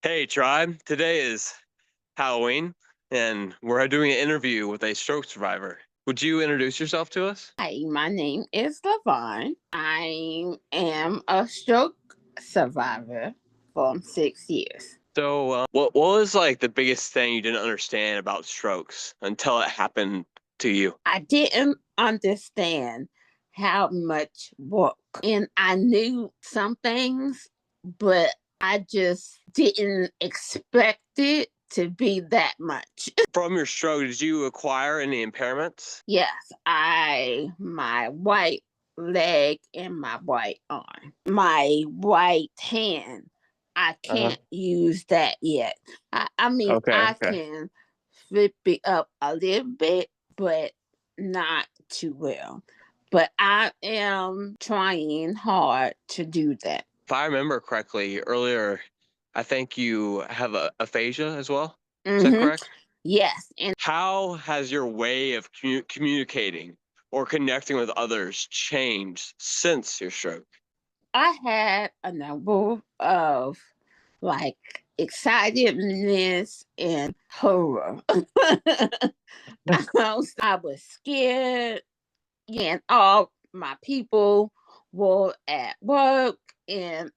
Hey, tribe. Today is Halloween, and we're doing an interview with a stroke survivor. Would you introduce yourself to us? Hi, my name is Lavon. I am a stroke survivor for 6 years. What was like the biggest thing you didn't understand about strokes until it happened to you? I didn't understand how much work, and I knew some things, but I just didn't expect it to be that much. From your stroke, did you acquire any impairments? Yes, my right leg and my right arm. My right hand, I Uh-huh. can't use that yet. I mean, Okay, I okay. can flip it up a little bit, but not too well. But I am trying hard to do that. If I remember correctly, earlier, I think you have aphasia as well. Is that Hmm. correct? Yes, and How has your way of communicating or connecting with others changed since your stroke? I had a number of like excitedness and horror. I was scared, and all my people were at work, and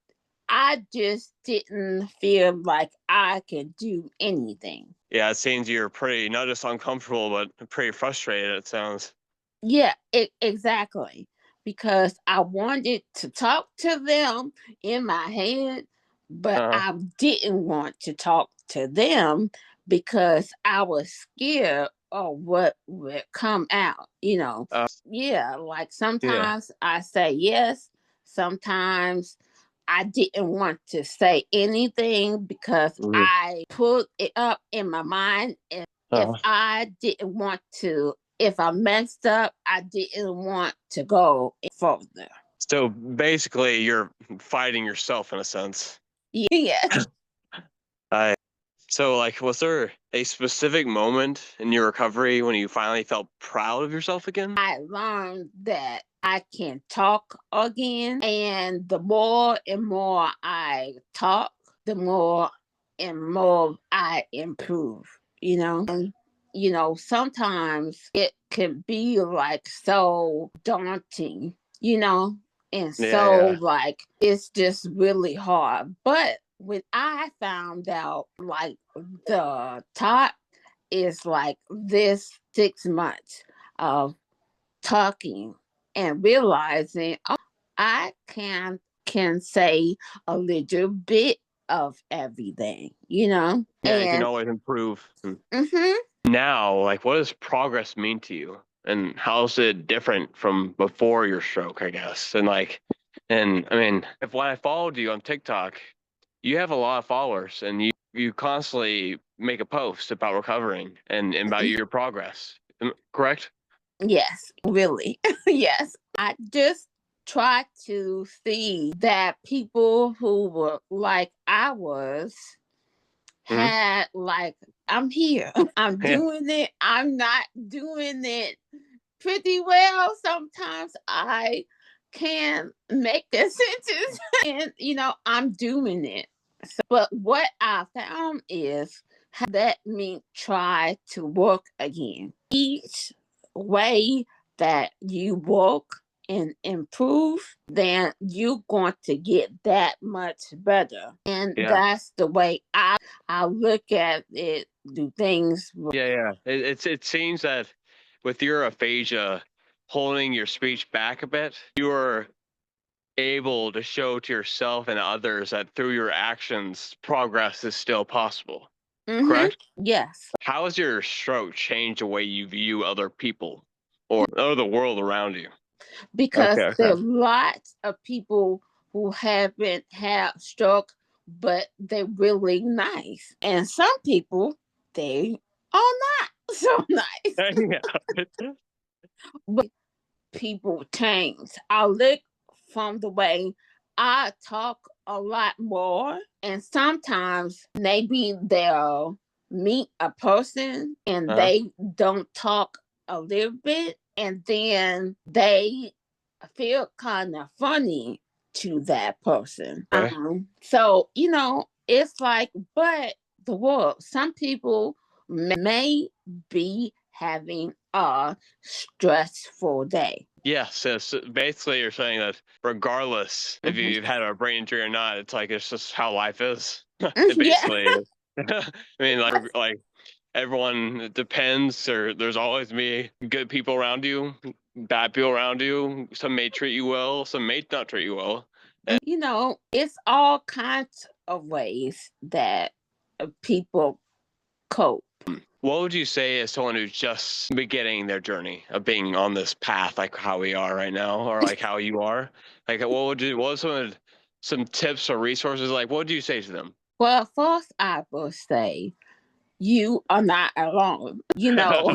I just didn't feel like I could do anything. Yeah, it seems you're pretty not just uncomfortable, but pretty frustrated, it sounds. Yeah, exactly. Because I wanted to talk to them in my head, but Uh-huh. I didn't want to talk to them because I was scared of what would come out. Uh, Yeah, like yeah. sometimes I say yes, sometimes I didn't want to say anything because Mhm. I put it up in my mind. And if Uh-huh. I didn't want to, if I messed up, I didn't want to go further. So basically, you're fighting yourself in a sense. Yes, I so like, was there a specific moment in your recovery when you finally felt proud of yourself again? I learned that I can talk again. And the more and more I talk, the more and more I improve. Sometimes it can be like so daunting, and Yeah, so yeah. like it's just really hard. But when I found out like the top is like this 6 months of talking and realizing, oh, I can say a little bit of everything. Yeah, you can And always improve. mhm, Now, like, what does progress mean to you? And how's it different from before your stroke, I guess? And I mean, if when I followed you on TikTok, you have a lot of followers and you constantly make a post about recovering and about your progress. Correct? yes, really. Yes. I just try to see that people who were like I was Hmm. had like I'm here. I'm Yeah. doing it. I'm not doing it pretty well. Sometimes I can make a sentence and I'm doing it. But what I found is let me try to work again. Each way that you work and improve, then you're going to get that much better. And Yeah. that's the way I look at it, do things. Yeah, yeah. It seems that with your aphasia holding your speech back a bit, you are able to show to yourself and others that through your actions, progress is still possible. Mm-hmm. Correct? Yes. How has your stroke changed the way you view other people or the world around you? Okay, Because there okay. are lots of people who haven't had stroke, but they're really nice. And some people, they are not so nice. Yeah. But people change. I look from the way I talk a lot more, and sometimes maybe they'll meet a person and Uh-huh. they don't talk a little bit, and then they feel kind of funny to that person. Okay. So, it's like, but the world, some people may be having a stressful day. Yeah, so basically you're saying that regardless if Mhm. you've had a brain injury or not, it's like it's just how life is. It Yeah. basically is. I mean, like everyone, it depends, or there's always me good people around you, bad people around you. Some may treat you well, some may not treat you well. And it's all kinds of ways that people cope. What would you say as someone who's just beginning their journey of being on this path, like how we are right now, or like how you are? Like, what was some tips or resources? Like, what would you say to them? Well, first, I will say you are not alone. We Yeah.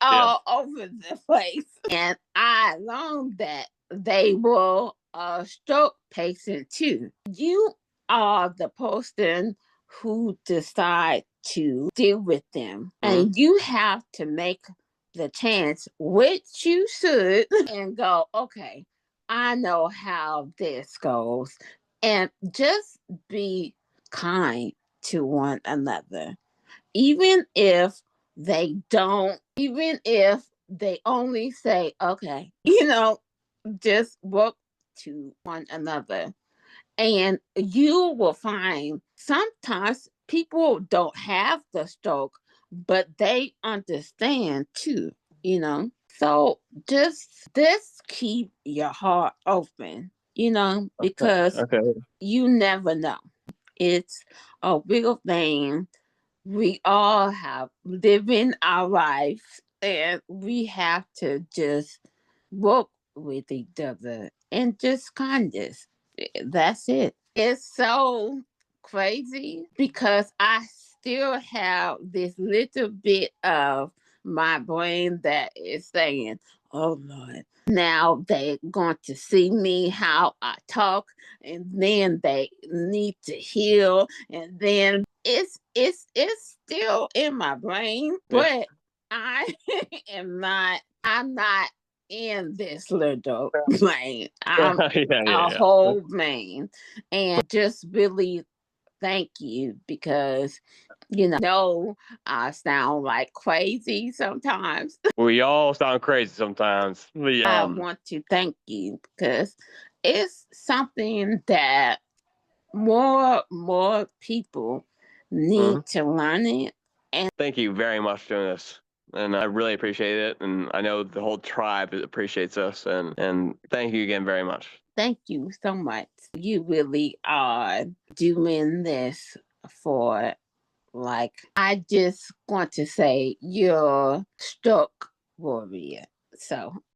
all over the place. And I learned that they were a stroke patient too. You are the person who decide to deal with them. Hmm. And you have to make the chance, which you should, and go, okay, I know how this goes. And just be kind to one another, even if they only say, okay, just work to one another. And you will find sometimes people don't have the stroke, but they understand too. So just keep your heart open, because Okay. you never know. It's a real thing. We all have living our lives, and we have to just work with each other and just kindness. That's it. It's so crazy because I still have this little bit of my brain that is saying, oh Lord, now they're going to see me how I talk, and then they need to heal, and then it's still in my brain, Yeah. but I I'm not in this little brain. Yeah. I'm Yeah. a Yeah. Yeah. whole brain. And just really thank you because I sound like crazy sometimes. We all sound crazy sometimes. I want to thank you because it's something that more people need Mhm. to learn it. And Thank you very much for doing this. And I really appreciate it. And I know the whole tribe appreciates us. And thank you again very much. thank you so much. You really are doing this for, like, I just want to say you're stroke warrior. So